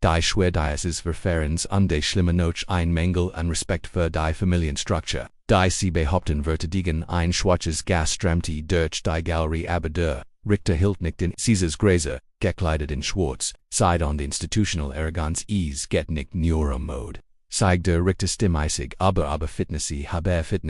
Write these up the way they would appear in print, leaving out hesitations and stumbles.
die Schwerdiasis Verfahrens de schlimme Noch ein Mängel an Respekt für die Familienstruktur, die sie behaupten verteidigen ein schwarzes Gasstramte durch die Galerie aber der Richter hielt nicht in Caesars Gräser, gekleidet in Schwarz, seit on the institutional Arroganz get nicht Neuromode. Zeig der Richter stimmmäßig aber Fitnessi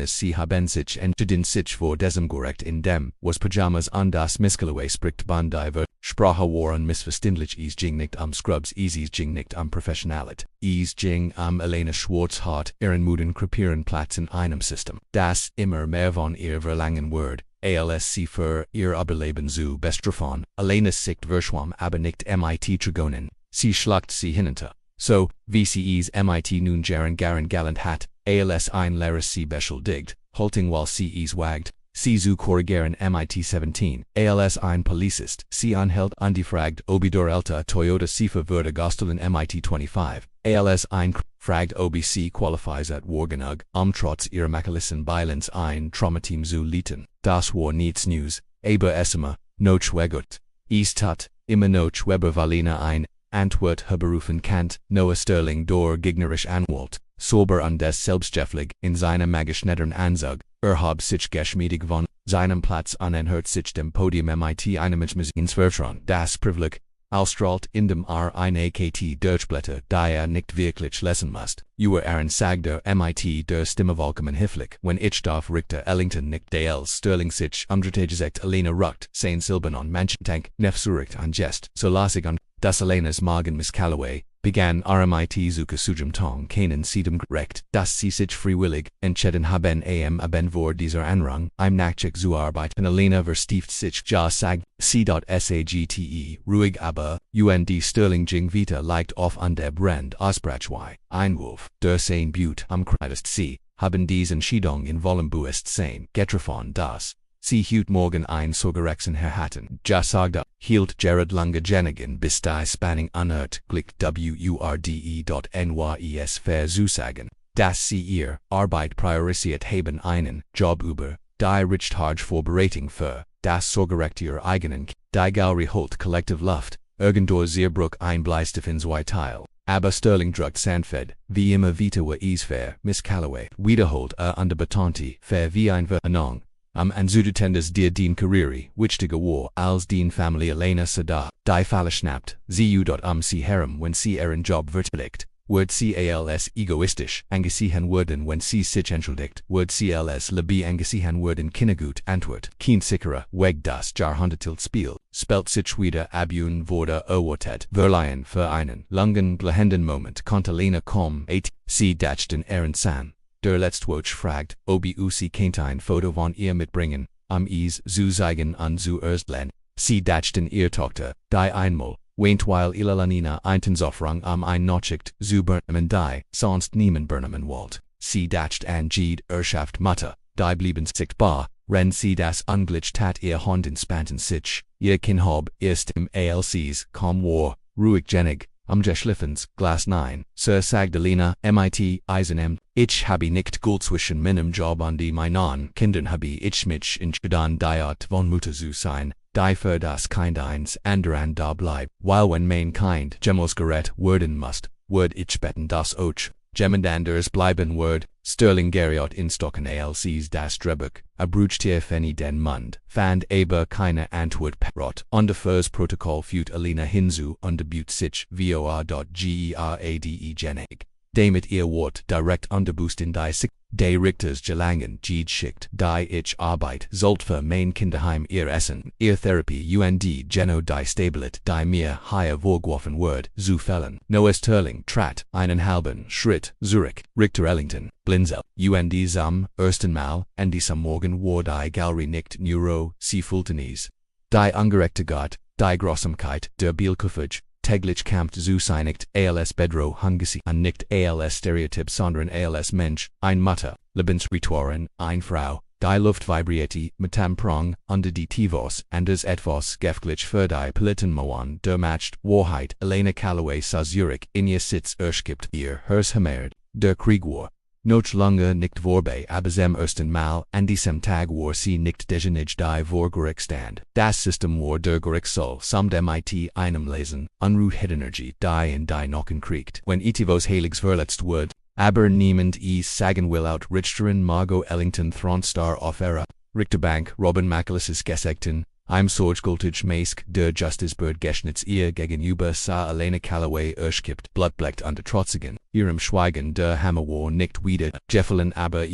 sie haben sich entschieden sich vor diesem Gericht in dem, was Pyjamas an das Missgeleway spricht Bandiver, Sprache waren missverständlich ging nicht Scrubs ging nicht Professionalit, ging Elena Schwarz hat ihren Muden krepieren Platz in einem System, das immer mehr von ihr verlangen wird. ALSC für ihr Überleben zu bestrafen, Elena sicht verschwam aber nicht mit Trigonen, sie schlagt sie hinunter. So, wie sie es mit nun garen galant hat, als ein Laris sie beschuldigt, halting while sie es wagt, sie zu korrigieren mit 17, als ein Polizist, sie anhält undifragt obi der Elta Toyota Sifa würde gostelen mit 25, als ein fragt obi sie qualifies at war genug, trotz ihrer Makalissen Bilanz ein Traumateam zu lieten, das war nichts News, aber esima, noch wegut, es tat, immer noch Weber Valina ein, Antwort herberufen Kant, Noah Sterling door Gignerisch Anwalt, sober und des selbstgefällig, in seinem magischnettern Anzug, hab sich geschmeidig von seinem Platz anhört sich dem Podium mit einem ins Vertrauen, das Privileg, ausstrahlt in dem eine AKT Durchblätter, die nicht wirklich lesen musst. Aaron sagte mit der Stimme vollkommen hilflich, wenn ich darf Richter Ellington nicht dels Sterling sich umdreht Elena ruckt, sein Silben on Manchen nefsurig an Jest, so lasig an das Elenas Magen Miss Calloway, begann mit Zuka Sujum Tong keinen Siedem gerecht, dass sie sich freiwillig entschieden haben aben vor dieser Anrang, nachtig zu arbeiten. Elena verstieft sich ja sag, c.sagte, ruhig aber, Sterling ging vita leicht auf an der Brand Ausbrachwei, Einwurf, der sein Butte kreidest sie, haben diesen Schiedung in Vollenbuest sein, getroffen das. Sie hut morgen ein Sorgerexen hatten, ja sagda, hielt Jared lange Jenigen bis die Spanning anhört, glick wurde.nye.nys verzusagen, dass sie ihr Arbeit priorisiert haben einen Job über, die Richthage Vorbereitung für, das Sorgerecht ihrer eigenen, die Galerie holt Collective Luft, irgendwo Zierbruck ein Bleistifens Teil. Aber Sterling druckt Sandfed, wie immer vita wa Easfair, Miss Calloway, wiederholt under Betonti, fair wie ein Vernong. Anzudetendes dir den Karriere, wichtige war, als den Familie Elena Sada, die Falle schnappt, sie sie herem, wenn sie ihren Job verteidigt, wird sie als egoistisch, angesiehen werden, wenn sie sich entschuldigt, wird sie als lebie angesiehen werden Kindergut, Antwort, kein sicherer, weg das Jahrhundertilt Spiel, spelt sich wieder abun wurde erwartet, verleihen für einen langen, blehenden Moment, konnte Elena kaum, sie dachten ihren San. Der Letztwoch fragt, ob sie kein Foto von ihr mitbringen, es zu zeigen an zu Erstlen. Sie dachten ihr Tochter, die einmal, weil ihre Lanina Eintensaufrang ein Nachricht zu Burnham die, sonst niemand Burnham wollt. Sie dacht an Jede Erschaft Mutter, die blieben sichtbar, wenn sie das Unglitch tat ihr Hand inspanten sich, ihr Kinhab ist im ALCs, kaum war, ruhig genig. Geschliffens, Glas 9, Sir Sagdalena, mit, Eisen ich habe nicht Gold zwischen meinem Job und die meinen Kindern habe ich mich entschieden die von Mutter zu sein, die für das Kind eins anderen da bleibt, weil wenn mein Kind jemals gerettet werden muss, wird ich beten das auch, jemanders bleiben wird, Sterling geriot in Stocken ALCs das Drehbuch, bruchte Fanny den Mund, fand aber keine Antwort parot, fürs Protokoll führt Elena hinzu buht sich voa.gereade genig. Damit ihr Wort direkt unterboost in die Sick, die Richters gelangen schickt, die ich Arbeit sollt für mein Kinderheim ihr Essen, ihr Therapie geno die Stabilit, die mir hier vorgeworfen wird, zu fällen. Noah Sterling trat einen halben Schritt zurück, Richter Ellington, Blinzel, zum ersten Mal, an diesem Morgen war die Galerie nicht Neuro, sie fühlten es. Die Ungerechtigkeit, die Grausamkeit, der Bielkufage, täglich kämpft zu seinigt, als Bedro hungesi an nicht als Stereotyp sondern als Mensch, ein Mutter, Lebensritualen, ein Frau, die Luft vibrierte, mitam Prong, unter die Tivos, anders etwas gefglich für die Politenmauern, der Macht, Wahrheit, Elena Calloway sa Zurich, in ihr Sitz erschgibt ihr, hers Hamerd, der Krieg war. Noch lange nicht vorbei, aber zum ersten Mal an diesem Tag war sie nicht desjenige die vor Gericht stand. Das System war der Gericht soll samt mit einem Lesen, Unruhe-Energie die in die Knochen kriegt. Wenn etivos Heiligs verletzt wird, aber niemand sagen will out Richterin Margot Ellington Thronstar auf ihrer Richterbank Robin Macalis Gesegten, im Sorgkultig Maisk der Justizbehörde Geschnitz ihr gegenüber sah Elena Calloway erschkippt, blutbleckt unter trotzigen, ihrem Schweigen der Hammer war nicht wieder, Jeffelin aber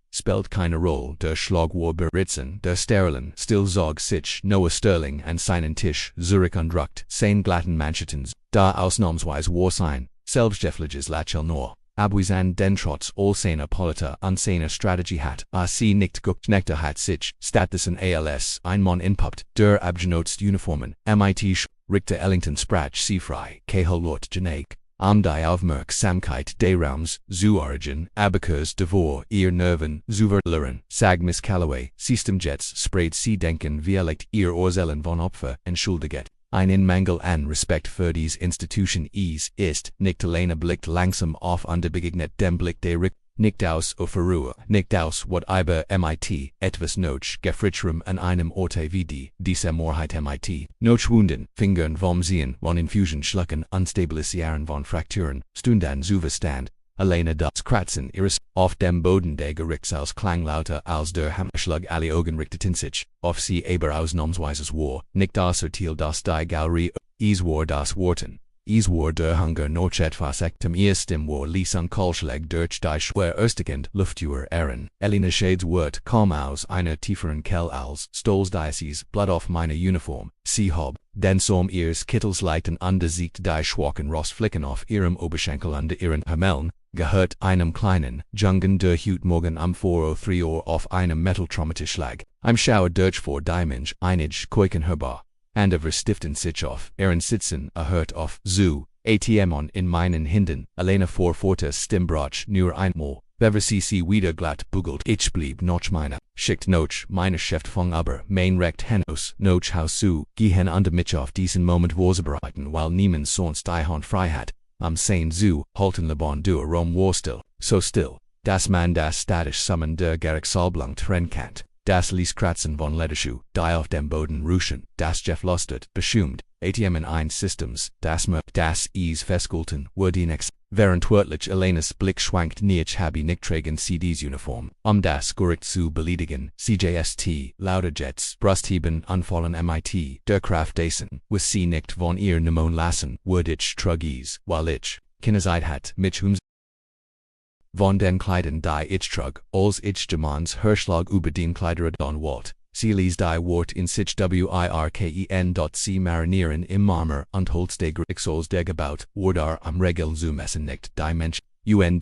spielt keine Rolle, der Schlag war beritzen, der Sterilen, still zog sich, Noah Sterling an seinen Tisch, Zurich undruckt, sein glatten Manchettens, da ausnahmsweise war sein, selbstgefälliges Lachel nur. Abweisan den trotz all seiner Polita und seiner Strategie hat, sie nicht gekneckter hat sich, stattdessen als ein Mann inpuppt, der abgenutzt Uniformen, mit Richter Ellington sprach sie frei, Lot Geneig, die Aufmerksamkeit des Raums, zu Origin, Abacus devor ihr Nerven, zu verlieren, sag Miss Calloway, Systemjets sprayt sie denken wie ihr Orzellen von Opfer, entschuldiget. Ein Mangel an Respekt für dies Institution ist, nicht Elena blickt langsam auf und begegnet dem Blick der Richter, nicht aus Verruhe, nicht aus what aber mit, etwas noch gefritscherem an einem Orte wie diese Moorheit mit, noch Wunden, Fingern vom Sehen, von Infusion schlucken, Unstabilisieren von Frakturen, Stundan zu Verstand, Elena das Kratzen ihres, auf dem Boden der Gerichtssaals klang lauter als der Hammerschlag alle Augen richteten sich, auf sie aber ausnahmsweises war, nicht das Urteil das die Galerie, war das Worten, war der Hunger noch etwas ektem erstem war ließ an Kolschlag durch die schwer erstigend Luftuhr ehren. Elena Shades Wort kaum aus einer tieferen Kell als Stolz dieses Blut auf meine Uniform, sie hob, den som ihres Kittels leiten siegt die schwachen Rostflicken auf ihrem Oberschenkel unter ihren Hameln, gehört einem kleinen, jungen der Hut morgen am 4:03 Uhr auf einem Metalltrommetisch lag, im Schauer durch vor Diamond, einig Keuken herbar, and verstiften sich auf, ihren Sitzen erhört auf, zu, ATM in meinen Händen, Elena forte Stimmbrach nur einmal, bever sie wieder glatt bugelt, ich blieb noch schickt noch, meine Schäftfang aber, mein recht hinaus, noch haus zu, gehen unter mich auf diesen Moment vorzubereiten, weil niemand sonst die Hand frei hat. Am sein zu, halten le bon dur Rom war still, so still, dass man das statisch Summen der Gerichtssalblang trennen kann, das ließ Kratzen von Lederschuh, die auf dem Boden ruschen, das Jeff lustet, beschummt, ATM in ein Systems, das festgehalten, wurde nix, während wörtlich Elenas Blick schwankt nicht habe nicht tragen CDs Uniform, das Gericht zu beledigen, CJST, lauter Jets, Brustheben, anfallen mit, der Kraft dessen, was sie nicht von ihr nehmen lassen, wurde ich trug weil ich, keine Zeit hat, mich von den Kleidern die ich trug, als ich demands Herschlag über den Kleideradon wollt. Sie ließ die Wort in sich wirken. Marinieren im Marmer und Holz der Gerichtssaals der gebaut, wurde am Regel zu messen nicht die Mensch, wenn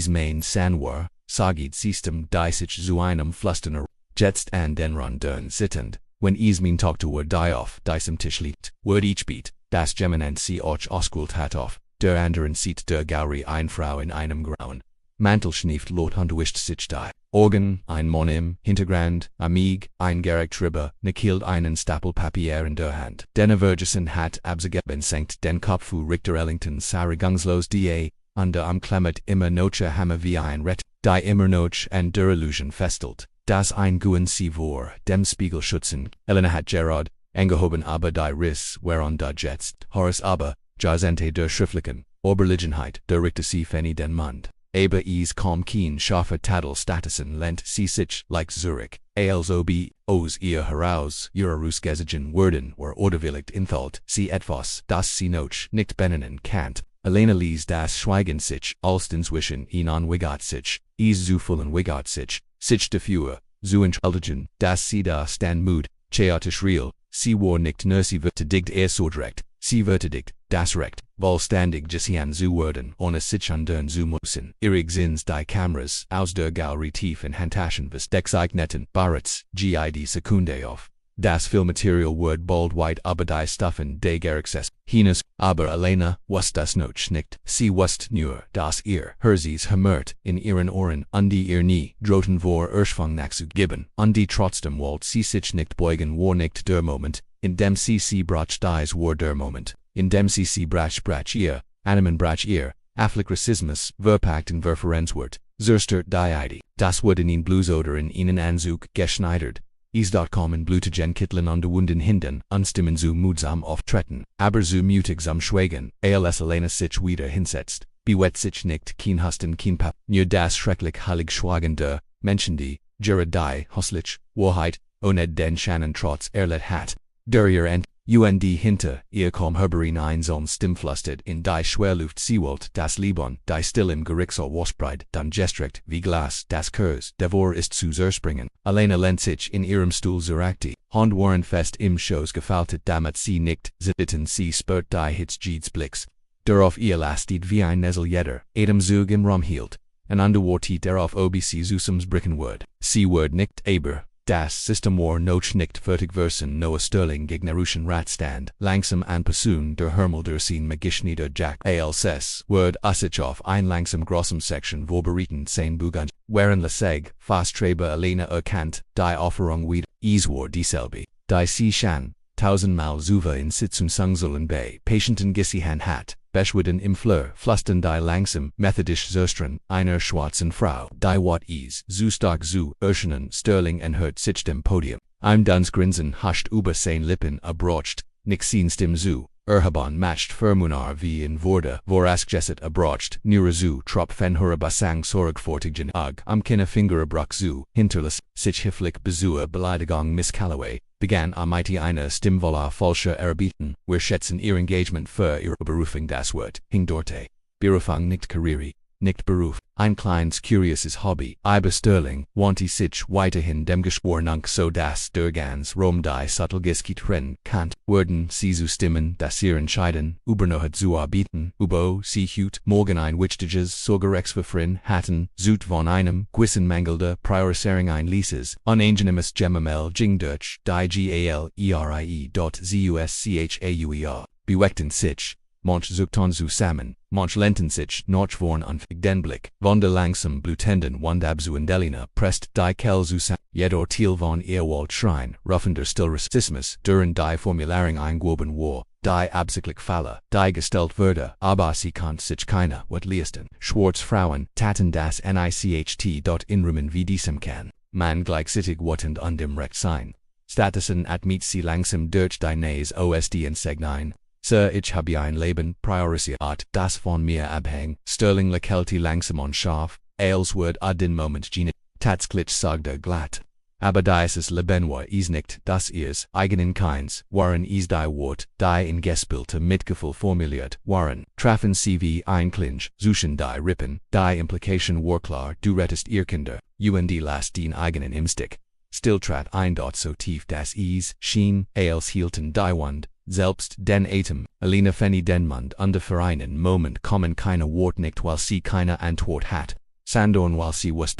main san war, sagit System die sich zu einem Flustener, jetzt an den Rundern sittend, wenn mein Tochter die auf diesem Tisch liegt, wird ich beat, das Geminen sie auch ausgeholt hat auf, der anderen sieht der Galerie eine Frau in einem grauen Mantel schnieft lot und wischt sich die Organ, ein Mann im Hintergrund, amig, ein Gericht drüber, hielt einen Stapel Papier in der Hand. Denne Vergessen hat abgegeben senkt den Kopf für Richter Ellington regungslos da, am Klemmet immer noche Hammer wie ein Rett, die immer noch an der Illusion festelt, dass ein Guen sie vor dem Spiegel schützen. Elena hat Gerard, angehoben aber die Riss, whereon da jetzt, Horace aber, Jazente der Schriftlichen, Oberligenheit, der Richter sie Fenny den Mund. Aber kaum keen scharfe Tadelstatusen lent sie sich, like Zurich, als ihr heraus, ihre Rusgesigen werden ordewilligt inthalt, sie etwas, das sie noch nicht benennen kannt. Elena ließ das Schweigen sich, alstens zwischen ihnen wigat sich, zu fullen wigat sich dafür, zu entschuldigen, dass sie da stand mood, chaotisch real, sie war nicht nur sie verteidigt so direkt, sie verteidigt, das Recht, vollständig gesian zu werden, ohne sich andern zu müssen. Ihre Sins die Kameras, aus der Galerie tief in Handtaschen Dexeigneten, Barretts, gid Sekunde auf. Das Filmmaterial wird bald weit aber die Stuffen des Gerichts hinaus, aber Elena wusste das noch nicht. Sie wusste nur, dass ihr Herzies hämmert in ihren Ohren und ihr nie drohten vor Erschwang nachzugeben, und die trotzdem wollte sie sich nicht beugen war nicht der Moment, in dem sie brach dies war der Moment, in dem sie brach ihr, Animen brach ihr, Afflick Rassismus, verpackt in Verferenzwort, Zerstört die Idee. Das wurde in Blues oder in ihnen Anzug geschneidert. Is.com in blutigen Kitteln unterwunden hinden, unstimmen zu mutsam auftreten, aber zu mutig zum Schweigen, als Elena sich wieder hinsetzt. Bewet sich nicht, kein Husten, kein Pap, nur das schrecklich heilig Schweigen der Menschen, die, Jura die, Hoslich, Wahrheit, ohne den Schannen trotz erlet hat. Der ihr End, hinter, ihr kaum Herberin ein soln stimmflustet in die Schwerluft Seewald, das Liban, die still im Gerichtssaal Waspreit, dann gestrikt, wie Glas, das Kurs, devor ist zu zerspringen. Elena lehnt sich in ihrem Stuhl zurecht, Hand waren fest im Schoß gefaltet, damit sie nicht zittern, sie spürt die Hitzjeeds Blicks. Darauf ihr lastet wie ein Nesel jeder, Atemzug im Raum hielt, und underwartet darauf OBC Zusums Brickenword. Sie word nicht aber. Das System war noch nicht fertig versen Noah Sterling gegnerischen Ratstand, langsam anpassen der Hermel der Scene magischnieder Jack als word usich auf ein langsam grossem Section vorbereiten sein Bugan, waren Laseg, fast Trebe Elena erkannt, die Offerung wieder, war dieselbe, die sie schon, tausendmal zuva in Sitzung sollen bei Patienten gesihan hat. Beschwiden im Fleur, flusten die langsam, methodisch zerstren, einer schwarzen Frau, die wat zu stark zu erscheinen, Sterling enhört sich dem Podium. Ein duns Grinsen huscht über sein Lippen abrocht, nixin stim zu, erhaban matcht Vermunar wie in Worte, vorausgeset abrocht, nura zu, trop fenhura basang sorgfortigen am Kinderfinger abroch zu, hinterlass, sich hifflich bezua Beleidigung Miss Calloway, begann mighty eine Stimmvoller falscher Erbieten, wir schätzen ihr Engagement für ihre Berufung das Wort, hing dorte. Berufung nicht Karriere, nicht Beruf, ein kleines curiouses Hobby, aber Sterling, wandte sich weiterhin dem Geschwornung so dass der ganz Rom die Subtelgiskit trennen kann, würden sie zu stimmen, dass ihr entscheiden, übernohet zu arbeiten, ubo sie hut, morgen ein wichtiges Sorgerechtsverfrin hatten, zut von einem, gewissen mangelnder Priorisering ein Lieses, unangenehmes Gemamel jing Deutsch, die GALERIE.ZUSCHAUER, beweckten sich, manch zuckten zusammen, manch lenten sich noch vorn an den Blick, von der langsam blutenden Wandab zu Delina presst die Kell zusammen, jedoch Thiel von Ehrwald Schrein, ruffender Stillrassismus, duren die Formulering eingewoben war, die absichtlich falle, die gestellt würde, aber sie kann sich keiner, wat leisten, Schwarzfrauen, taten das NICHT dort inrummen wie diesem kann, man gleichzeitig wattend an dem Recht sein. Statusen admit sie langsam durch die Nähes OSD in Segnein. Sir, ich habe ein Leben priorisiert, das von mir abhäng, Sterling lächelte langsam und scharf, als word den Moment gene, tatsächlich sagte glatt. Aber dieses Leben war is nicht, das ihrs eigenen Keins, waren is die Wort, die in Gespielte Mitgefühl formuliert waren, trafen sie wie ein Clinch, suchen die Rippen, die Implication war klar, du rettest ihr Kinder, las den eigenen Imstick. Still trat ein dort so tief das is, schien, als hielten die Wand, selbst den Atem, Elena Fanny den Mund under für einen Moment kommen keine Wort nicht weil sie keine Antwort hat. Sandorn weil sie was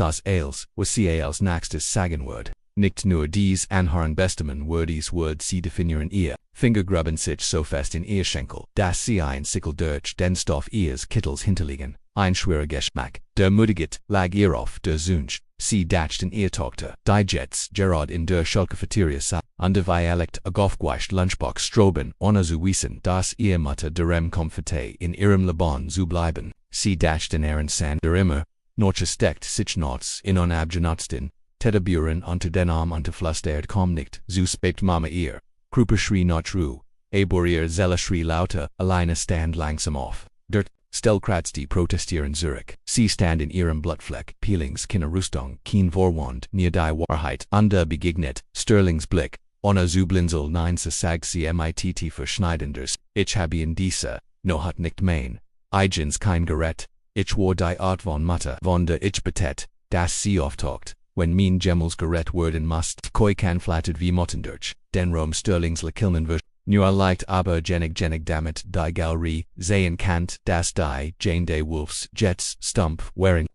sie als nächstes sagen wird. Nicht nur dies anhören bestimmen wird sie definieren ihr, Finger grubben sich so fest in ihr Schenkel, dass sie ein Sickel durch den Stoff ihres Kittels hinterliegen. Ein schwerer Geschmack, der Mutigit, lag ihr auf der Zunge, sie datscht in ihr Tochter, die Jets, Gerard in der Schulcafeteria sah, an der Dialekt a aufgewischt Lunchbox stroben, ohne zu wissen, dass ihr Mutter derem Comforte in ihrem Leben zu bleiben, sie datscht in ihren Sand der immer, Norche steckt sich nots in unabgenutzten, Tetaburen unter den Arm unterflustert kaum nicht, zu spät Mama ihr, Kruper schrie not Ruhe, aber ihr Zella schrie lauter, alleine stand langsam auf, dort, Stellkratz die protestieren Zurich, sie stand in ihrem Blutfleck, Peelings keine Rüstung, kein Vorwand, nie die Wahrheit, ander begegnet, Sterlings Blick, ohne zu blinzel nein sag sie mitT verschneidenders, ich habe in dieser, no hat nicht mein, eigens kein Gerät, ich war die Art von Mutter, von der ich betet, dass sie auftaucht, wenn mein Gemmels Gerät werden must, koi kann flattered wie Mottendurch, den Rom Sterlings lekilnen wird. Nur leicht aber genig damit die Galerie, sehen Kant, das die, Jane de Wolfs, Jets, Stump, Waring,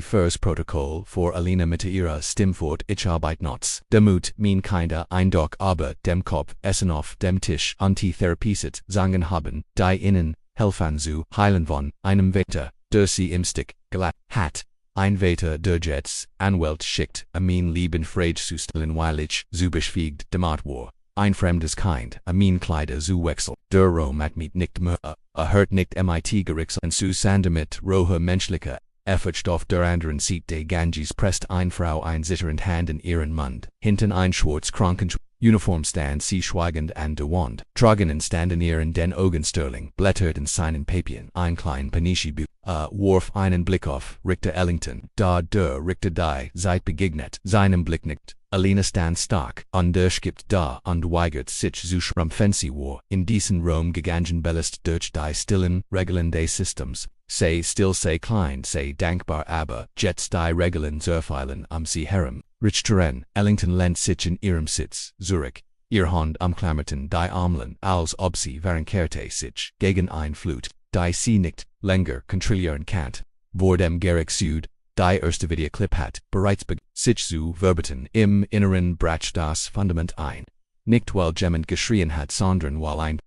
first Protokoll for Elena mit ihrer Stimmfort ich arbeit nots. Demut, mein kinder Eindruck aber, dem Kopf, Essen auf dem Tisch, Antitherapiesit, Zangen haben, die innen, helfen zu, heilen von, einem Wetter, der sie im Stick, glatt, hat. Ein Wetter der Jets, Anwalt schickt, mein Leben frage zu stellen weil ich, zu beschwiegt, demat war. Ein fremdes Kind, Kleider zu wechsel, der Rom at mit nicht mehr, hört nicht mit Gerichtsel zu sander mit roher menschlicher Effertstoff der anderen Seite des Ganges presst ein Frau ein zitternd Hand in ihren Mund. Hinten ein schwarz Krankenschwester. Uniform stand sie schweigend an der Wand. Tragenden standen in den Augen Sterling. Blätterten seinen Papien. Ein klein Panischi warf einen Blick auf Richter Ellington. Da der Richter die Zeit begegnet. Seinem Blick nickt. Alina stand stark. Und gibt da und weigert sich zu schrumpfen war. In diesen Raum gegangen bellest durch die stillen Regeln des Systems. Sei still, sei klein, sei dankbar, aber jetzt die Regeln zerfallen sie herum. Richterin, Ellington lehnt sich in ihrem Sitz, Zurich. Ihr Hand umklammerten die Armlen, als ob sie verkehrte sich gegen ein Flut. Die sie nicht länger kontrollieren kann. Vor dem Gericht Süd, die erste Videoclip hat bereits sich zu verbieten. Im Inneren brach das Fundament ein. Nicht weil jemand geschrien hat, sondern weil ein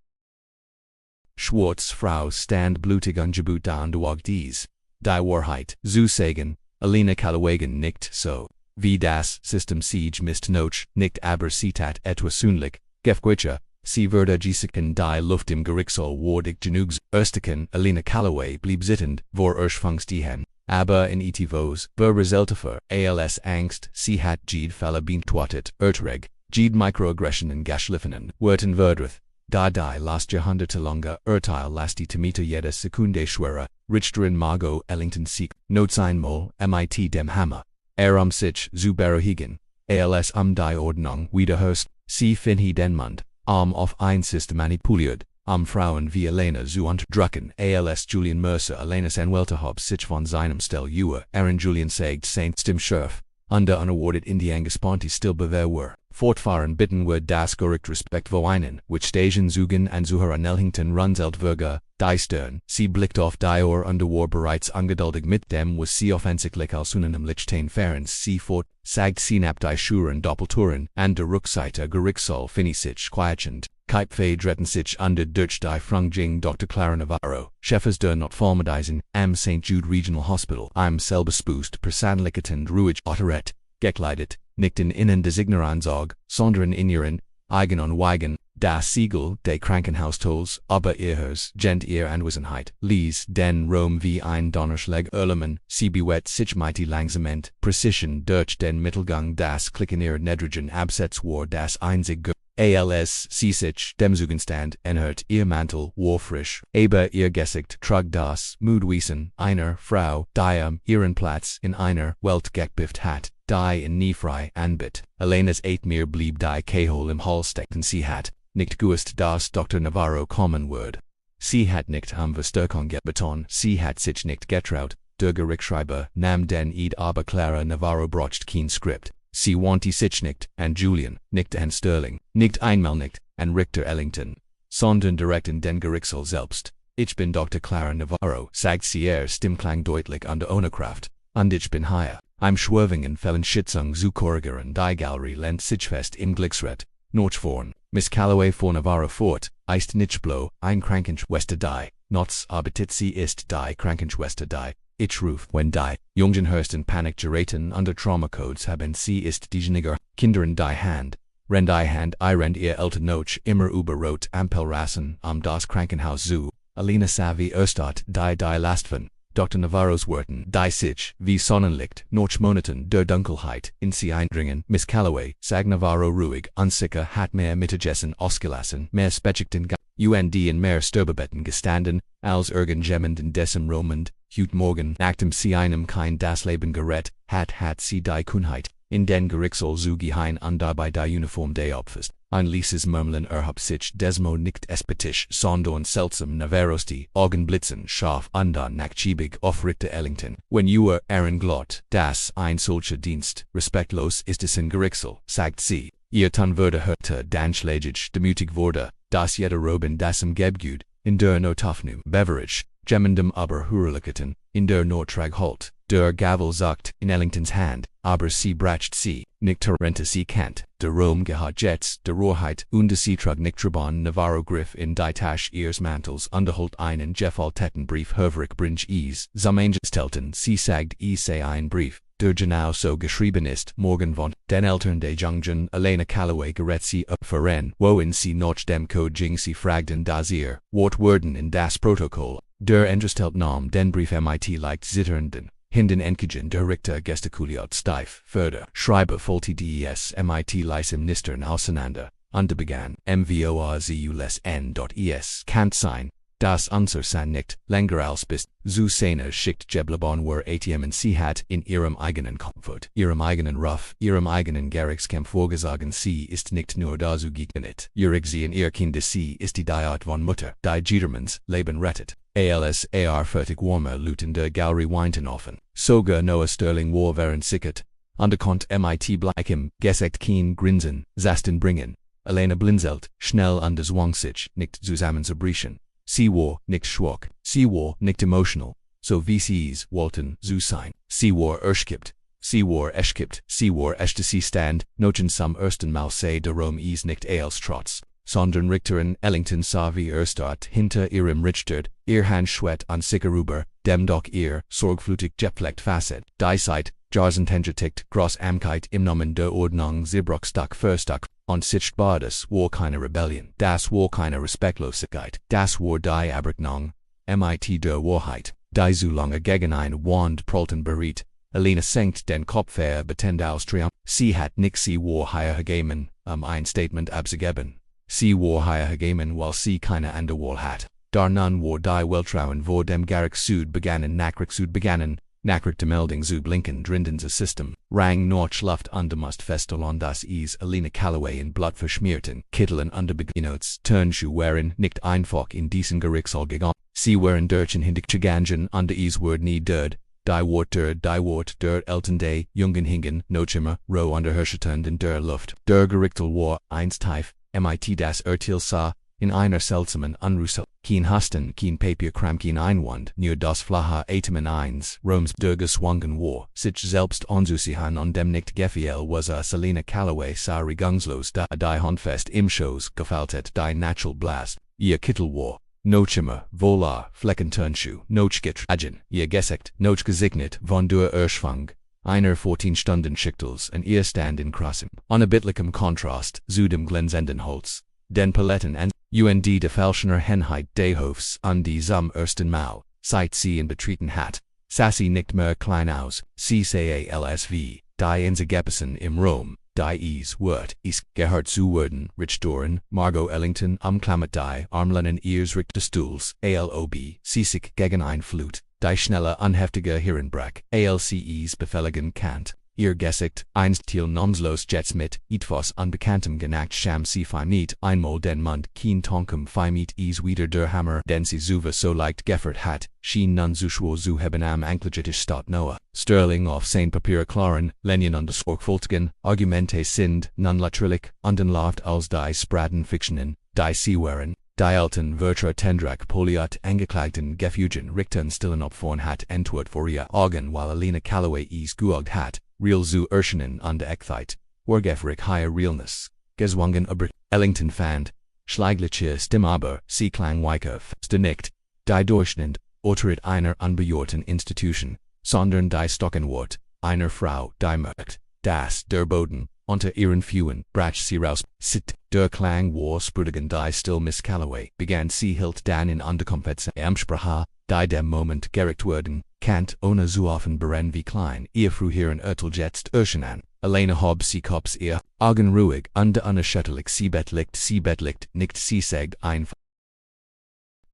schwarze Frau stand blutig und gebut da und wog dies. Die Wahrheit zu sagen, Alina Calloway nicht so. Wie das System siege misst noch nicht, aber sie tat etwas Sündlich. Gefgeuche, sie würde gesicken die Luft im Gerichtssaal wardig genug. Erstiken, Alina Calloway blieb sitzend, vor Erschwungsstehen. Aber in etivos, verbeseltefer, als Angst, sie hat jede Fälle beantwortet, ertreg, jede Mikroaggressionen geschliffenen, Wörten verdrith. Da die last jahrhundertelange Urteil lastete Meter jede Sekunde schwerer, Richterin Margot Ellington sieg, not einmal, mit dem Hammer. Sich zu beruhigen, als die Ordnung wiederherrscht, sie finhi den Mund, auf ein System manipuliert, Frauen wie Elena zu unterdrücken, als Julian Mercer Elenas Anwälterhab sich von seinem Stel Julian sagt Saint Stim Schurf, der unerwartet in die Angespanti still bewähr Fortfahren bitten wir das Gericht Respekt einen, which Stagen zugen an Zuhörer Ellington Runzeltwürger, die Stern, sie blickt auf die Ohr und war bereits ungeduldig mit dem, was sie offensichtlich als Lichten Ferens sie fort, sagt sie nab die Schuren Doppeltouren, an der Rückseite Gerichtssaal finny sich quietschend, Keipfei dretten sich under durch die Frungjing Dr. Clara Navarro, Chefes der Notfallmedizin, am St. Jude Regional Hospital, selbstbewusst Persönlichkeiten ruhig Otteret, gekleidet, nicht in innen Designeranzug, sondern in ihren, eigen und weigen, das Siegel des Krankenhaustolls, aber ihres, ihr Anwesenheit, ließ den Raum wie ein Donnerschlag erlömen, sie bewegt sich mighty langsament, Precision durch den Mittelgang, das Klicken ihrer Niedrigen Absätze war das einzige, als sie sich dem Zugenstand enthört, ihr Mantel war frisch, aber ihr Gesicht trug das Mutwiesen einer Frau, die ihren Platz in einer Welt gebifft hat. Die in nie frei anbit. Elenas mir blieb die Kehol im Hall stecken, sie hat nicht gewusst, das Dr. Navarro kommen würde. Sie hat nicht Verstärkung beton, sie hat sich nicht getraut, der Gerichtsschreiber nahm den aber Clara Navarro brocht kein Skript. Sie wandte sich nicht an Julian, nicht an Sterling, nicht einmal nicht an Richter Ellington, sondern direkt in den Gerichtssaal selbst. Ich bin Dr. Clara Navarro, sagt sie Stimmklang deutlich und ohne Kraft, und ich bin hier. Schwerwingen Fällen Schätzung zu korrigieren, die Galerie lehnt sich fest im Glücksret, noch vorn, Miss Calloway vor Navarro fort, ist nicht bloß ein Krankenschwester die, nots arbeitet sie ist die Krankenschwester die, ich ruf, wenn die Jungen hörst in Panik geraten unter Traumacodes haben sie ist diejeniger Kindern die Hand, rennt die Hand rennt ihr Eltern noch immer über rot Ampelrassen das Krankenhaus zu, Alina Savi Erstat die Lastven. Dr. Navarro's Worten, die sich, wie Sonnenlicht, noch Monaten der Dunkelheit, in sie eindringen, Miss Calloway, sag Navarro ruhig, unsicher hat mehr Mittagessen ausgelassen, mehr Spechichten in mehr Sterbebetten gestanden, als irgendjemand in dessen Romand, heute Morgen, nachdem sie einem kein das Leben gerett, hat sie die Kunheit, in den Gerichtssaal zu gehen und dabei die Uniform des Opfers. Ein leises Murmeln erhob sich desmo nicht espetisch, sondern seltsam Navarros die Augen blitzen scharf und dann nachgiebig auf Richter Ellington. Wenn ihr glaubt, dass ein solcher Dienst respektlos ist es in Gerichtssaal, sagt sie, ihr dann würde heute dann schlägig demütig wurde, dass jeder Robin das Gebgut, in der Notafnum Beverage, jemandem aber Hurlichkeiten, in der Nordtrag halt, der Gavel sagt, in Ellingtons Hand, aber sie bracht sie, nicht rente sie kennt, der Rom gehad jetzt, der Rohrheit, und sie trug nicht Trabon Navarro griff in die Tasche ihres Mantels, unterholt einen gefalteten Brief höverig bringe zum Angestelten, sie sagt sei ein Brief, der genau so geschrieben ist, morgen von den Eltern der Jungen Elena Calloway gerät sie verren, wohin sie noch dem Code ging sie fragten das ihr, Wortwörden in das Protokoll, der Angestellte nahm den Brief mit leicht zitternden Hinden Enkigen der Richter gestikuliert steif, Förder, Schreiber faulty des mit Leisem nistern auseinander, underbegan, mvorzu lässt. Can't sign, das Unser sein nicht, länger als bis, zu seiner Schicht geblieben war ATM und sie hat in ihrem eigenen Komfort, ihrem eigenen Ruf, ihrem eigenen Gerichtskampf vorgesagen, sie ist nicht nur dazu geeignet, ihre sie in ihr Kind, sie ist die Art von Mutter, die jedermanns Leben rettet. ALSAR fertig warme Luten der Galerie weinten offen. Sogar Noah Sterling war während sickert. Underkont mit Bleikem, Gesekt keen grinsen, Zasten bringen. Elena blinzelt, schnell an des Wangsich, nicht zusammen zerbrechen. Sie war nicht schwach, sie war nicht emotional. So wie sie's wollten zu sein. Sie war erschkippt. Sie war eschkippt, sie war echte sie stand, nochen zum ersten Mal sei darum nicht als trotz. Sondern Richterin Ellington sah wie Start hinter ihrem Richter, ihr Hand schwett an Sicherüber, dem doch ihr sorgflutig gepflegt Facet, die Zeit, Jarsentengetigt, groß Amkeit im Namen der Ordnung Zerbruchstag Verstag, und sichtbar das war keine Rebellion, das war keine Respektlosigkeit, das war die Abrechnung, mit der Wahrheit, die so lange gegen ein Wand prolten beriet. Elena senkt den Kopf betend aus Triumph, sie hat nicht sie war hergegeben, ein Statement abzugeben. Sie war hergegeben, weil sie keine andere Wahl hat. Dar nun war die Weltrauen vor dem Gericht Süd begannen, Nachricht de Meldung zu blinken drinnen das System, rang noch Luft und musst feststellen, dass es Elena Calloway in Blut verschmierten Kitteln Unterbeginnots Turnschuh waren nicht einfach in diesen Gerichtssaal gegangen. Sie waren durch hindig gegangen und es wurde nie dort. Die Wort der Eltern des Jungen hingen, noch roh unter Hirschetend in der Luft. Der Gerichtel war einst tief, mit das Urteil sah, in einer seltsamen Unruhe, kein Hasten, kein Papierkram, kein Einwand, nur das flache Atmen eins, Roms der geschwungen war, sich selbst anzusichern und dem nicht gefiel was Selena Calloway sah regungslos da die Handfest im Schoß gefaltet die Natural Blast, ihr Kittel war, noch voila, Fleckenturnschuh, noch getragen, ihr Gesekt, noch gesegnet von der Erschwang. Einer 14 Stunden Schichtels und ihr Stand in Krassem. Unerbittlichem Kontrast zu dem glänzenden Holz. Den Paletten und de Falschener Henheit des Hofs an die zum ersten Mal, seit sie in betreten hat. Sassy nicht mehr klein aus, sie CALSV, die Einzigepissen im Rom, die wird, gehört zu werden, Richterin, Margot Ellington, umklammert die Armlehnen ihres Richterstuhls, ALOB, sie sich gegen ein Flut. Die schnelle, unheftige Hirnbrech, ALCEs befehligen Kant, ihr Gesicht, einst Thiel namenslos Jets mit, etwas unbekanntem genackt Sham sie feimit, einmal den Mund, kein Tonkum feimit es wieder der Hammer, den sie zuva so leicht geffert hat, schien nun zu schwor zu haben am Anklagetisch statt Noah, Sterling auf sein Papier klaren, Lenien und sorgfältigen, Argumente sind, nun latrillig, undenlaft als die spraden Fiktionen, die sie waren. Die alten Vertra Tendrak Poliat angeklagten Gefugen Richtern stillen opfern hat entwert vor ihr Augen weil Elena Calloway es geaugt hat, real zu erscheinen und Echtheit, Wargefrik higher realness, gezwungen über Ellington fand, schleigliche Stimme aber, sie klang weicher, nicht, die Durchschnitt, urteilt einer unbejorten Institution, sondern die Stockenwort, einer Frau, die merkt, dass der Boden, unter ihren Füßen, brach sie raus, sit, der Klang war sprüdigen die still Miss Calloway, begann sie hielt dann in Unterkompetze Sprache, die dem Moment gerecht wurden, Kant ohne zu offen beren wie klein, ihr früheren Urteil jetzt erscheinen, Elena hob sie Kops ihr, Augen ruhig, unerschütterlich sie bettlicht, nicht sie sagt ein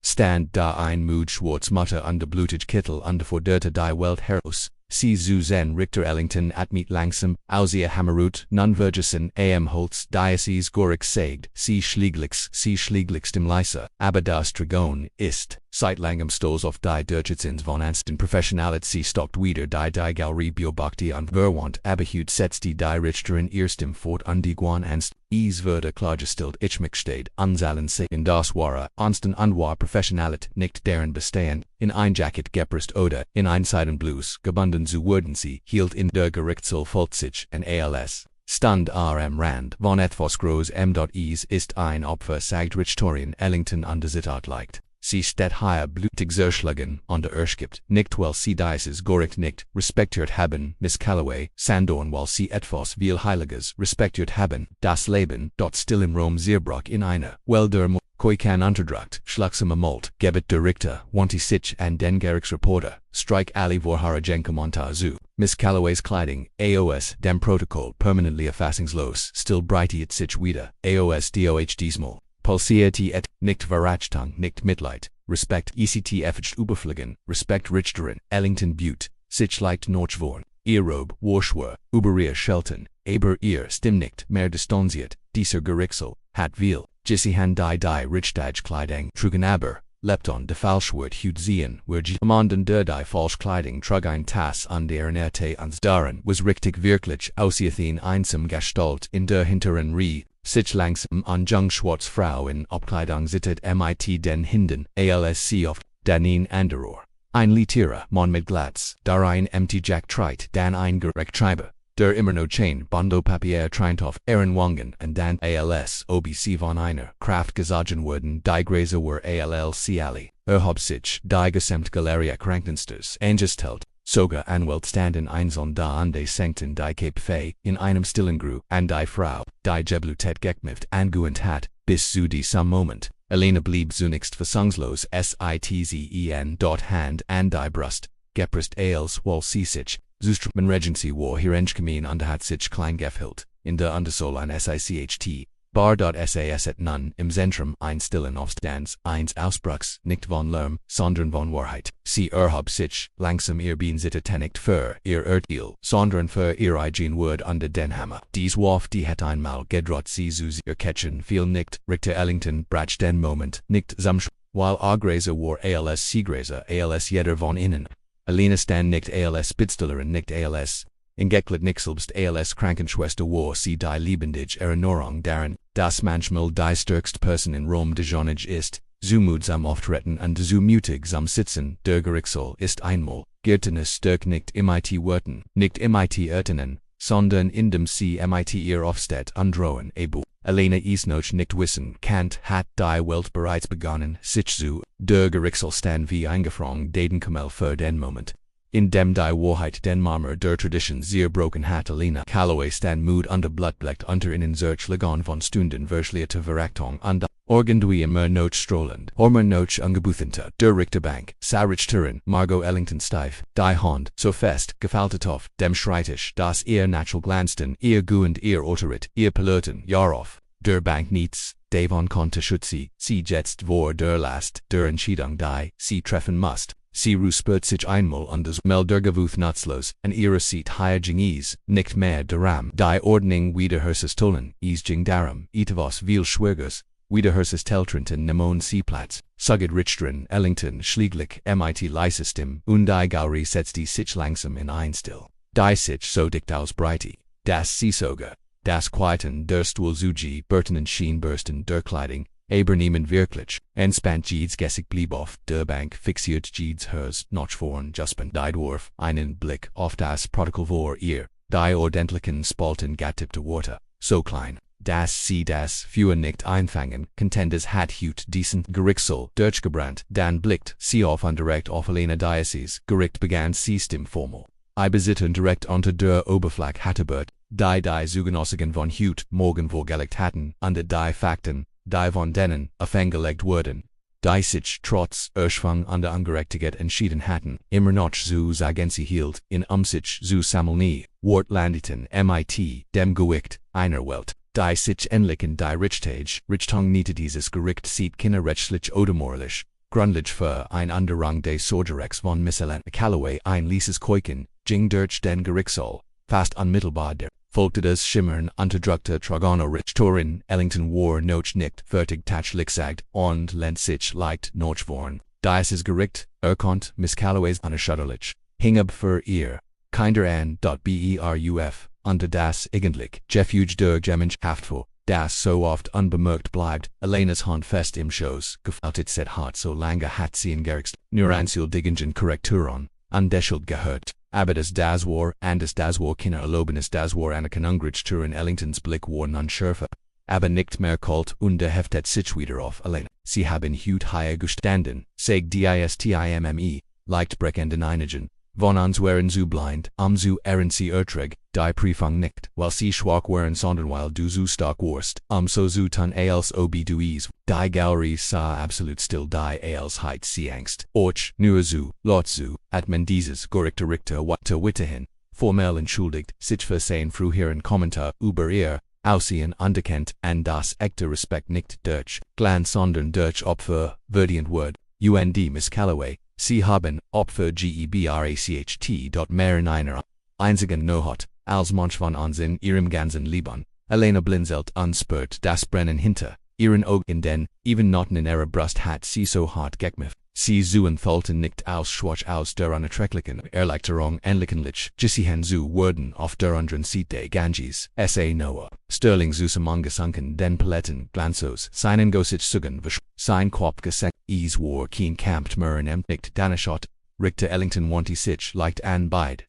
Stand da ein Mut schwarz Mutter under blutig Kittel under forderte die Welt heraus, sie Susan Richter Ellington atmit langsam, aus ihr Hammerut, nun Vergessen am Holz, Diocese Gorik sagt, sie schläglichst im Leise, aber das Dragon ist, seit langem Stolz auf die Durchsetzens von Ansten Professionalit sie stockt wieder die Galerie beobachte und verwandt, aber hüt setzt die Richterin erstem fort an die Guan Anst, es würde klargestellt ich mich steht, anzahlen sie in das wahre, Ansten und war Professionalit nicht deren bestehen, in ein Jacket gepresst oder in ein Seidenblus gebunden zu werden sie, hielt in der Gerichtssaal Volksich und ALS. Stand am Rand von etwas groß es ist ein Opfer sagt Richterin Ellington an der Zitat leicht. sie steht higher blutig zerschlagen, on der Erschgibt, nicht weil sie dieses Gericht nicht respektiert haben, Miss Calloway, Sandorn weil sie etwas viel Heiliges respektiert haben, das Leben, dort still im Rom Zerbruch in einer, well der Koikan unterdrückt, schlucksame Molt, gebet der Richter, wanti sich an den Gerichtsreporter, strike alle Vorharagenke Montazu, Miss Calloway's Kleiding, AOS, dem Protokoll, permanently erfassungslos, still brightiet sich wieder, AOS DOH diesmal, pulsiert et, nicht Verachtung, nicht Mitleid, Respekt ECT effigt überfliegen, Respekt Richterin, Ellington Butte, sich leicht Notchvorn, ihr Rob, Warschwer, über ihr Schelten, aber ihr Stimmnicht mehr distanziert, dieser Gerichtsel, hat viel. Jisihan die Richtage Kleiding, trugen aber, Lepton de Falschwort hut sehen, amanden die Falschkleiding trug ein Tas an der Ernerte ans Daran was richtig wirklich aussiethen einsam Gestalt in der hinteren Rie, sich langsam an Jung Schwarz Frau in Abkleidung sittet mit den Hinden, ALSC oft, danin anderor. Ein Litera, mon mit Glatz, darein Jack treit, dan ein Gerecht schreibe. Der immer no chain, Bondo Papier Treintoff, Aaron Wangen, and Dan ALS, OBC von einer, Kraft gesagen wurden, die Gräser were ALLC Ali, Sich, die gesamt Galeria Krankensters, angestelt, sogar Anwalt standen einzeln da an de Sancten die Cape Fay, in einem stillen Gru, an die Frau, die Geblutet gekmift, anguent hat, bis zu diesem Moment. Elena blieb zunächst fassungslos, SITZEN. Hand an die Brust, gepresst als wall sie sich, Zustrupman Regency war hier Enchkamin und hat sich klein gefhilt, in der Undersoul ein SICHT, bar.sas et nun, im Zentrum ein stillen Aufstands, eins Ausbruchs, nicht von Lärm, sondern von Wahrheit. Sie sich, langsam ihr Bein sittet nicht für ihr Urteil, sondern für ihr eigen Word unter den Hammer. Dies warf die het einmal gedroht sie zu ihr Ketchen viel nicht, Richter Ellington brach den Moment, nicht zamsch, while Agräser war ALS Seegräser ALS jeder von innen. Alina stand nicht ALS Spitzstellerin nicht ALS. In Geklet nicht selbst ALS Krankenschwester war sie die lebendige Erinnerung daran, dass manchmal die stärkste Person in Rom dejonage ist, zu mutsam auftreten und zu mutig sitzen, der Gerichtssaal ist einmal, Girtenes stärk nicht mit Worten, nicht mit Ertenen, sondern indem sie mit ihr aufsteht androhen ebu. Elena noch nicht wissen Kant hat die Welt bereits begonnen, sich zu, der Gerichtssaal stand wie eingefroren den Kamel für den Moment. In dem die Wahrheit den Marmor der Tradition zerbrochen hat Elena Calloway stand mood unter Blutbleckt unter ihnen liegen von Stunden verschlierte Verachtung und irgendwie immer noch strollend, immer noch ungebuthenter, der Richterbank, sa Richterin, Margot Ellington steif, die Hand, so fest, gefaltet auf, dem Schreitisch, das ihr natural glanzten, ihr guend ihr Otterit, ihr Pelöten, Jaroff, der Bank nichts, Davon konnte schützi, sie jetzt vor der Last, der Entscheidung die, sie treffen must. Sie ruspert sich einmal und das Mel der Gewuth nutzlos, an ihrer Seat hiring is, nicht mehr daram, die Ordnung wiederherstellen, is jing darum, etwas viel schwieriges, wiederherstellen nemon Seeplatz, Sugget Richterin, Ellington, Schlieglich, mit Leisestim, und die Galerie setzt die sich langsam in ein still. Die sich so dicht aus breite, das Seesoger, das Quieten der Stuhl zugi, Burton Schienbürsten der Kleiding, aber niemand wirklich, entspannt jedes Gessig blieb auf der Bank fixiert jedes Hers noch vorn Juspen die Dwarf, einen Blick auf das Protokoll vor ihr, die ordentlichen Spalten gatippte Worte, so klein, dass sie das Führer nicht einfangen, contenders hat hut decent Gerichtssaal durchgebrannt, dann blickt sie auf und direkt auf Elena Diocese, Gericht begann sie stimm formal. I besitten direkt unter der Oberfläche hatterbert, die Zugenossigen von Hut morgen vorgelegt hatten, unter die Fakten, die von denen aufgelegt wurden, die sich trotz Erschwang an der Ungerechtigkeit entschieden hatten, immer noch zu sagen sie hielt, in sich zu sammeln nie, Wort landeten mit dem Gericht einer Welt, die sich endlich in die Richtung niete dieses Gericht sieht kinderrechtlich oder moralisch, grundlich für ein Anderung des Sorgerechts von Miss Elena Calloway ein Lieses Keuken, ging durch den Gerichtssaal, fast unmittelbar der folgte das Schimmern unterdrückte Tragano Richterin, Ellington war noch nicht fertig tachlichsagt und lehnt sich leicht noch vorn. Dieses Gericht, konnte Miss Calloways unerschütterlich, hing ab für ihr, kinder an, beruf, unter das eigentlich, Gefüge der Gemeinschaft haftvoll, das so oft unbemerkt bleibt, Elenas Hand fest im Schoß, gefaltet set hat so lange hat sie in Gerichts, nur einzeldigen Korrekturen, andeschelt gehört. Aber das war, and das war keine Erlaubnis das war eine Konungrichtüren Ellingtons Blick war nun schärfer. aber nicht mehr kalt und der heftet sich wieder auf allein. Sie haben heute hier gestanden, sagt distimme, leicht brechenden einigen. Von uns waren zu blind, zu sie erträg, die Prüfung nicht, weil sie schwach waren, sondern weil du zu stark warst, so zu tun als ob du es. Die Galerie sah absolut still, die als heit sie Angst. Och, nur zu, laut zu, hat man dieses Gericht Richter weiterhin formell entschuldigt, sich für sein früheren Kommentar über ihr Aussehen anerkennt, und das echte Respekt nicht durch Glanz, sondern durch Opfer würdigend Wort. Miss Calloway. Sie haben Opfer gebracht dort mehr in einer einzigen Nohot, als manch von uns in ihrem ganzen Leben. Elena blinzelt unspürt das Brennen hinter ihren Augen, denn even Noten in ihrer Brust hat sie so hart gekniffen. Sie sehen tholten nicht aus schwach aus der unerträglichen Erleichterung endlichenlich gesiehen zu werden auf der anderen Seite Ganges. S.A. Noah. Sterling zusammengesunken, den Paletten glanzos, seinen Gosich zugen, sein Kopf gesenkt, war kein Kampt mehr in nicht Danishot. Richter Ellington wanti sich leicht anbeid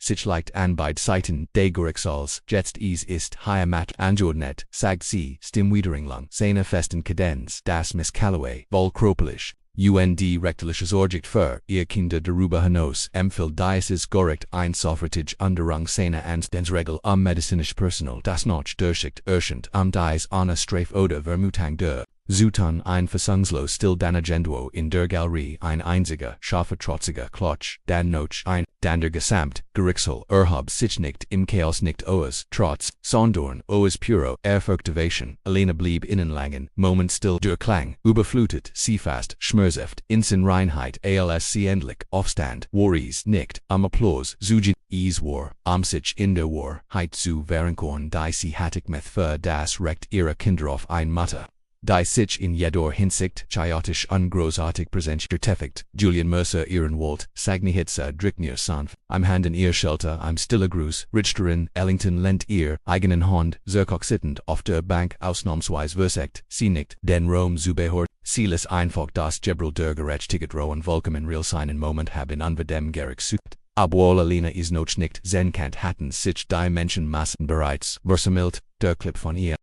Seiten des Gerichtssaals, jetzt ist Heimat angeordnet, sagt sie, stimmwiederinglang, seine festen Kadenz, das Miss Calloway, vollkropelisch. Rechtliches Orgicht für ihr Kinder darüber hinaus empfiehlt dieses Gericht ein Sofratige Unterrang seiner Anstandsregel medizinisch Personal, das noch durchschicht erscheint dies ohne Strafe oder Vermutung der Zutan ein fassungslos still Danagendo in der Galerie ein einziger, scharfer trotziger Klotsch, dann noch ein, dann der Gesamt, Gerichtssaal erhob sich nicht im Chaos nicht aus Trotz, sondern aus purer Erfurchtivation. Elena blieb innenlangen, Moment still, der Klang, überflutet, sie fast, schmerzhaft, Reinheit als sie endlich, Aufstand, Worries nicht, Applaus, Zugin, war, sich in der Wahrheit zu vereinkorn, die sie hattig mit für das Recht ihrer Kinder auf ein Mutter. Die sich in jeder Hinsicht chaotisch ungroßartig präsentiert. Julian Mercer ihren Wald, Sagni Hitze Dricknir sanft, am Handen ihr Shelter, am stiller Gruß, Richterin Ellington lent ihr eigenen Hand, Zerkock sittend auf der Bank ausnahmsweise versekt, sie nickt, den Rom zubehört, sie lässt einfach das Gebral der Gerechtigkeit rohen vollkommen real seinen Moment haben unter dem Gericht sucht. Obwohl Elena is noch nicht zenkant hatten sich die Menschenmassen bereits versamilt, der Clip von ihr.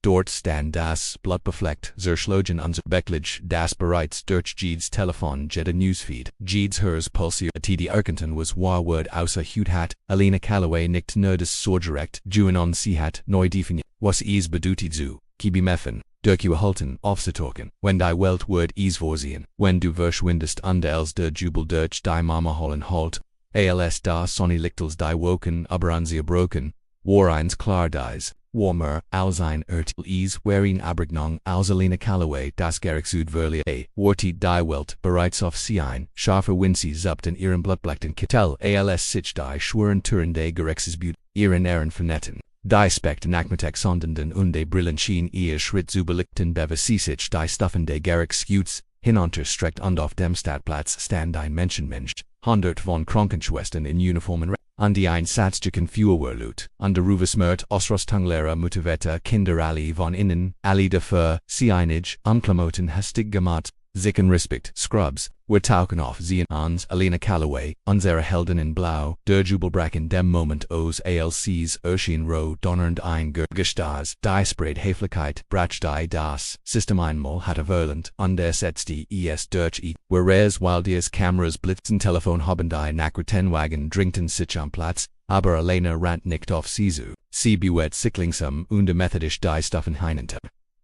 Dort stand das blutbefleckt Zerschlagen unser Becklich, das bereits durch Jeeds Telefon jede Newsfeed. Jeeds hers pulsier die Erkenton was Warwood außer Hut hat, Elena Calloway nicht nur das Sorgerecht, Juen on sie hat, neu definiert, was is bedeutet zu, kibi meffen, durch halten, aufzutorken, wenn die Welt wird is vorsehen, wenn du verschwindest als der Jubel durch die Mama holen halt, als da Sonny Lichtels die Woken, aber an sie broken, war eins klar dies. Warmer, als ein is wearing Abregnung als Elena Calloway das Gericht verlieh wartet die Welt bereits auf sie ein, scharfer Winzi zupt in ihrem blutbleckten Kittel als sich die schweren Türen des Gerichtsbüt, ihren Ehren vernetten. Die Spekt Nachmittag sondenden und de Brillen schien ihr Schritt zu belichten beve sie sich die Stuffen des Gerichtsguts, hinunter streckt und auf dem Stadtplatz stand ein Menschenmensch, 100 von Krankenschwestern in Uniformen, an die einsatzlichen Führerlut, an der Ruvesmert Ausrüstungslehrer motivierte Kinder alle von innen, alle dafür, sie einig, Klamotten hastig gemacht, sicken Respekt, Scrubs, wir tauchen auf sie ans Elena Calloway, unsere Helden in Blau, der Jubelbrach in dem Moment aus ALCs Erschien roh donnernd Gestars, die Spreadhaflichkeit, brach die das System einmal hatte verlernt, und ersetzte es durch whereas while dies Kameras blitzen Telefon haben die Nachrichtenwagen drängten sich am Platz, aber Elena rannt nicht auf sie zu, sie bewegt sich langsam und methodisch die Stuffen hinunter.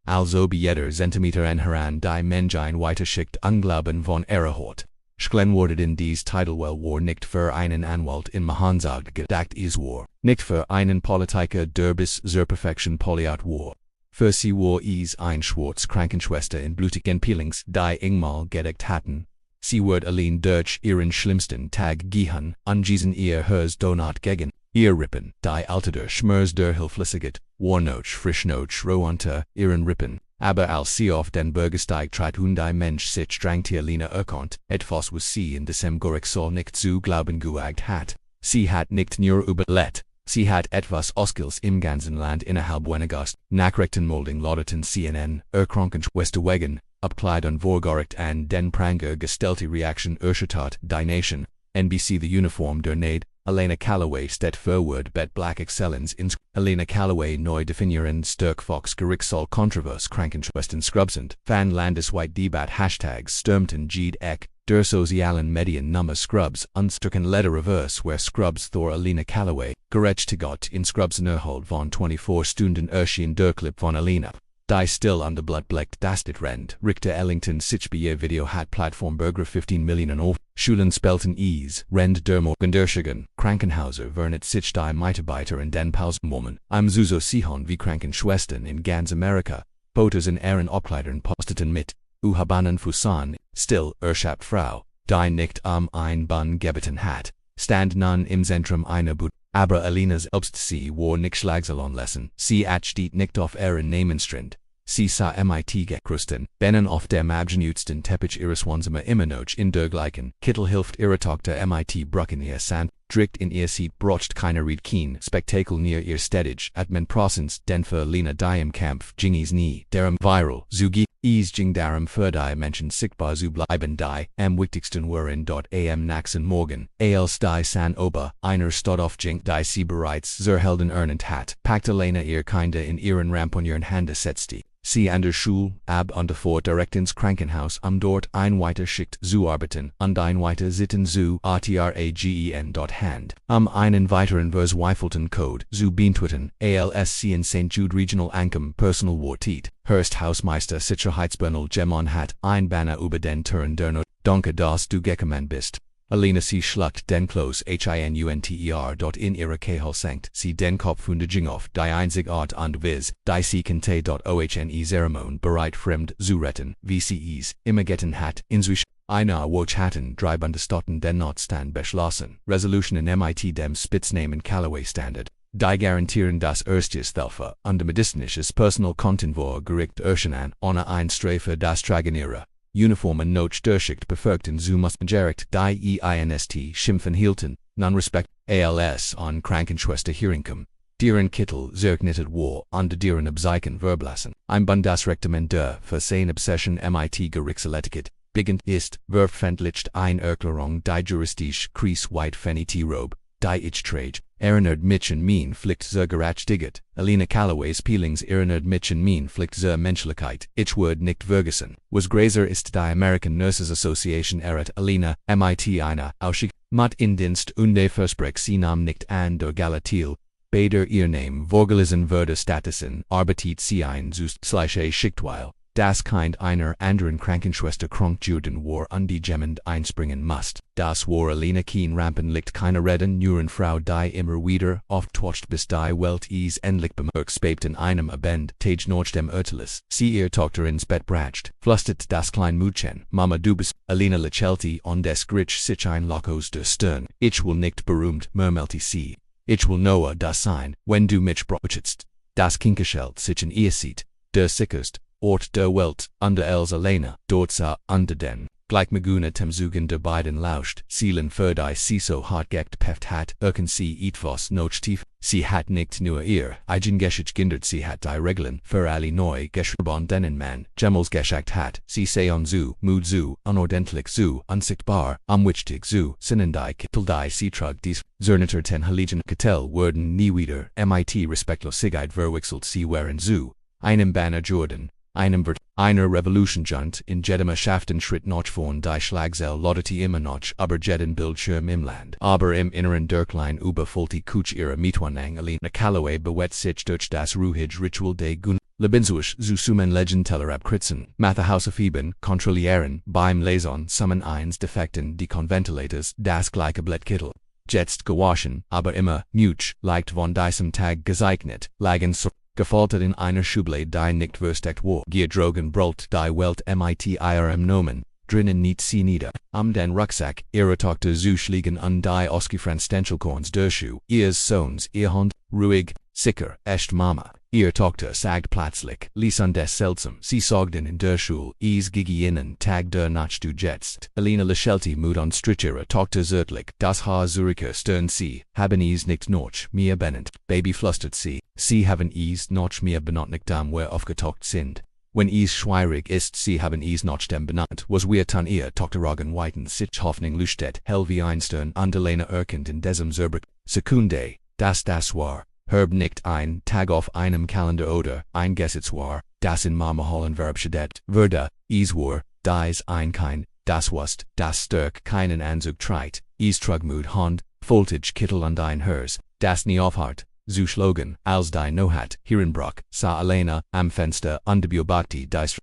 Als ob jeder Zentimeter an heran die Menschheit weiterschickt Unglauben von Erhort. Schlen wurde in dies Titelwell war nicht für einen Anwalt in Mahansag gedacht war, nicht für einen Politiker der bis zur Perfektion poliert war. Für sie war ein schwarze Krankenschwester in blutigen Peelings, die engmal gedeckt hatten. Sie wird allein durch ihren schlimmsten Tag gehen, angewiesen ihr hers Donut gegen. Ihr Rippen, die Alte der Schmerz der Hilflosigkeit, war noch frisch noch roh unter ihren Rippen, aber als sie auf den Bürgersteig trat und die Mensch sich drängt Elena erkannt, etwas was sie in diesem Gerichtssaal nicht zu glauben gewagt hat. Sie hat nicht nur überlebt, sie hat etwas Oskils im ganzen Land innerhalb weniger Nachrichtenmeldungen lauteten CNN, Krankenschwester wegen, abkleid und Vorgericht an den Pranger gestellte Reaktion erschüttert die Nation, NBC the Uniform der Nade, Alena Callaway stedt forward bet black excellence in Alena Callaway neu definieren Sturk Fox Gericht Saal Controverse Krankenschwestern Scrubsend Fan Landesweit Debat Hashtags Stürmten Jeed Eck Der sozialen Medien Nummer Scrubs Unstrucken Letter Reverse where Scrubs Thor Alena Callaway Gerechtigkeit in Scrubs Nerhold von 24 Stunden Erschien der Clip von Alena. Die still under blood bleckt dastet rend. Richter Ellington sich beje Video hat Plattform Burger 15 Millionen auf. Schulen spelten ease. Rend der Morgendurchigen. Krankenhauser vernet sich die Mitarbeiter in den Pausenwoman. Im Zuso Sihon wie Krankenschwestern in ganz Amerika. Fotos in ihren Obkleidern posteten mit. Habanen Fusan. Still, Erschaft Frau. Die nicht ein Bun gebeten hat. Stand nun im Zentrum einer But. Aber Alenas Obst sie war nicht Schlagsalon lesson. Sie steht nicht auf ihren Namenstrand. Sie sa mit gekrusten. Bennen auf dem abgenützten Teppich ihres Wohnzimmer immer noch in der gleichen. Kittel hilft ihre Tochter mit Brucken ihr Sand. Drikt in ihr Seat brocht keiner Ried Keen. Spektakel near ihr Stedage. At men Prosens den für Lena die im Kampf. Jingis nie. Darum viral. Zugi. Jing darum für die Menschen sichtbar zu bleiben die am wichtigsten waren dort am nächsten Morgen. Als die San Ober einer Stadt auf Jing die sie bereits zur Helden ernannt hat. Packte Lena ihr Kinder in ihren ramponieren Hände setzte. Sie an der Schule, und davor direkt ins Krankenhaus dort ein weiter Schicht zu arbeiten und ein weiter Sitten zu ertragen dort Hand. Einen weiteren verzweifelten Code zu beantworten, als sie in St. Jude Regional Ankum Personal Wartet. Hurst Hausmeister Sicherheitsbernal Gemon hat ein Banner über den Türen der Not. Danke dass du gekommen bist. Alena sie schluckt den Klos hinunter dort in ihre Kehol senkt sie den Kopf und ging auf die einzig Art und Vis, die sie kente ohne Zeremonie bereit fremd zu retten, wie sie es immer getan hat, inzwischen einer Watch hatten drei Bundesstaaten den Notstand beschlossen, Resolution in mit dem Spitznamen Callaway Standard. Die garantieren das Erstehilfe und medizinisches Personal Kontinvor Gericht erscheinen ohne ein Strafe das Tragen ihrer Uniformen noch durchschicht befolgten zu mussten direkt die einst schimpfen hielten, non-respect, als an Krankenschwester Herinkum. Deren Kittel zerknittet war und deren Abzeichen verblassen. Ein Bundesrectement der für seine Obsession mit Gerichtsetiquette beginnt ist, veröffentlicht ein Erklärung die juristisch kreis white fenity robe, die ich trage. Erinnert mich an mein Pflicht zur Gerechtigkeit. Alena Callaways Peelings erinnert mich an mein Pflicht zur Menschlichkeit. Ich würde nicht vergessen. Was Grazer ist die American Nurses Association erret Alena, mit einer Ausschick, mat in Dienst und der Versprech sie nahm nicht an der Galatil. Beider ihr Name vorgelesen würde Statusen, arbeitet sie ein /a Schichtweil. Das kind einer anderen Krankenschwester Krankjuden war und die Gemmend einspringen must. Das war Alena Keen Rampen liegt keine Reden Nuren Frau die immer wieder auftaucht bis die Welt is endlich bemerkt in einem Abend, Tage noch dem Urtelis. Sie ihr Tochter ins Bett bracht, flustet das klein Mädchen, Mama du bist, Alena lächelte und des Gritsch sich ein Lokos der Stirn. Ich will nicht berühmt, murmelte sie. Ich will Noah das sein, wenn du mich brauchst. Das Kinkerschelt sich in ihr sieht, der sicherst. Ort der Welt, under els Alena, dort sa under den, gleich Maguna Temzugen der beiden lauscht, Seelen für die sie so hart gepeft hat, sie etwas noch tief, sie hat nicht nur ihr, eigen Geschich gindert sie hat die Regeln, für alle neu geschrieben denen man, Gemmels geschackt hat, sie seon zu, mood zu, unordentlich zu, unsichtbar, wichtig zu, sinnen die Kittel die sie trug dies, zerneter ten Heiligen Kittel wurden nie wieder, mit Respektlosigkeit verwechselt sie waren zu, einem Banner Jordan. Einer Revolutionjunt in jedem Schaften Schritt noch von die Schlagzeile lautete immer noch aber jeden Bildschirm im Land. Aber im Inneren der kleinen überfüllte Kuch ihrer Mietwohnung Alena Callaway bewegt sich durch das ruhige Ritual des Lebenswusch zu summen Legenteller abkritzen. Mathehausaufheben, kontrollieren, beim Lesen summen eins defekten die Konventilators das gleiche Blattkittel. Jetzt gewaschen, aber immer, much, leicht von diesem Tag gezeichnet, lagen so gefaltet in einer Schublade die nicht versteckt war. Gierdrogen brüllt die Welt mit ihrem Nomen, drinnen nicht sie nieder. Den Rucksack, ihre Tochter zu schlägen und die ausgefranstenschelkorns der Schuh, ihres Sohns, ihr Hund, ruhig, sicher, echt Mama. Ihr Tochter sagt plötzlich, ließ an des seltsam, sie sorgten in der Schule, gigi innen Tag der Nacht du jetzt. Alena lächelte Mut und strich ihre Tochter zärtlich, das Haar Züricher stern sie, haben nicht noch mehr benannt, Baby flüstert sie haben noch mehr benannt am wer aufgetaucht sind. Wenn es schwierig ist, sie haben es nach dem benannt, was wir tun ihr Tochteragen weiten sich Hoffnung Lüstedt, hell wie Einstein, Andalena erkennt in diesem Zerbrück. Sekunde, das war. Herb nickt ein Tag auf einem Kalender oder ein Gesetz war, das in Marmahallen Verb steht, würde, es war, dies ein kein, das wust, das Stärk keinen Anzug trägt, es trugmut Hand, Voltage Kittel und ein Hers, das nie aufhart, zu Slogan, als die Nohat, Hierenbrock, sa Alena, am Fenster, Beobachti dies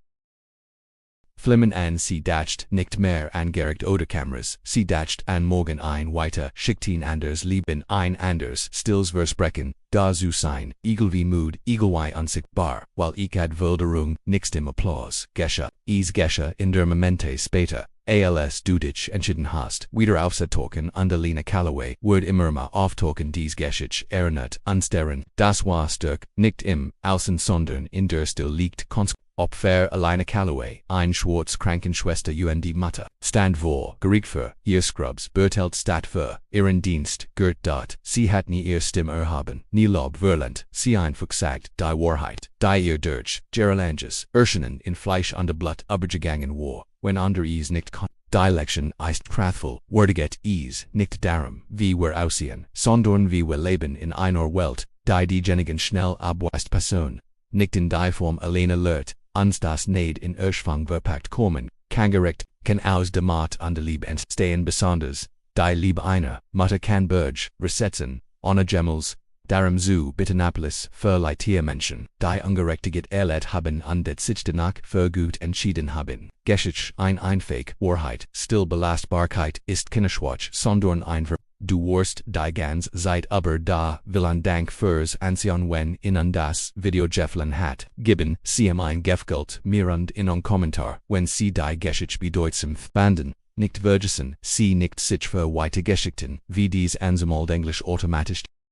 Flimmen an sie dacht nicht mehr an Gericht oder Kameras, sie dacht an morgen ein weiter, schickten anders lieben ein anders, stills versprechen, da zu sein, egal wie mood, egal unsichtbar, weil ich ad Wilderung, nix dem Applaus, Gesche, es Gesche in der Momente später. Als du dich entschieden hast, wieder aufzutoken Lena Calloway, wird immer mal auftoken dies Geschich erinnert, ansteren, das war Stück, nicht im Außen sondern in der Still liegt Opfer Lena Calloway, ein schwarze Krankenschwester und Mutter, stand vor, Gericht für, ihr Scrubs, Bertelt statt für, ihren Dienst, Gert dort, sie hat nie ihr Stimme erhaben, nie Lob verlernt, sie einfach sagt, die Wahrheit, die ihr durch, Gerelanges, Erschenen in Fleisch und Blut übergegangen war. When under es nicht Dilection ist prachtvoll, wordiget es nicht darum, wie wir aussehen, sondern wie wir leben in einer Welt, die diejenigen schnell abweist Person, nicht in die Form alleine lehrt, uns das nicht in Erschwang verpackt kommen, kann Gericht, kann aus dem Mat an der Liebe entstehen besonders, die Liebe einer Mutter kann Burge, Resetzen, ohne Gemmels, darum zu Bittenapolis für Menschen, die ungerechtigt erlebt haben und das sich danach für gut entschieden haben. Geschich ein Einfäg, Wahrheit, still Belastbarkeit ist keine Schwach, sondern ein Verb. Du warst die ganze Zeit aber da, vielen Dank fürs Ansehen wenn Ihnen das Video gefallen hat. Geben Sie ein Gefgeld mir und in ein Kommentar, wenn Sie die Geschich bedeutsam fanden. Nicht vergessen, Sie nicht sich für weite Geschichten, wie dies ansammelt Englisch automatisch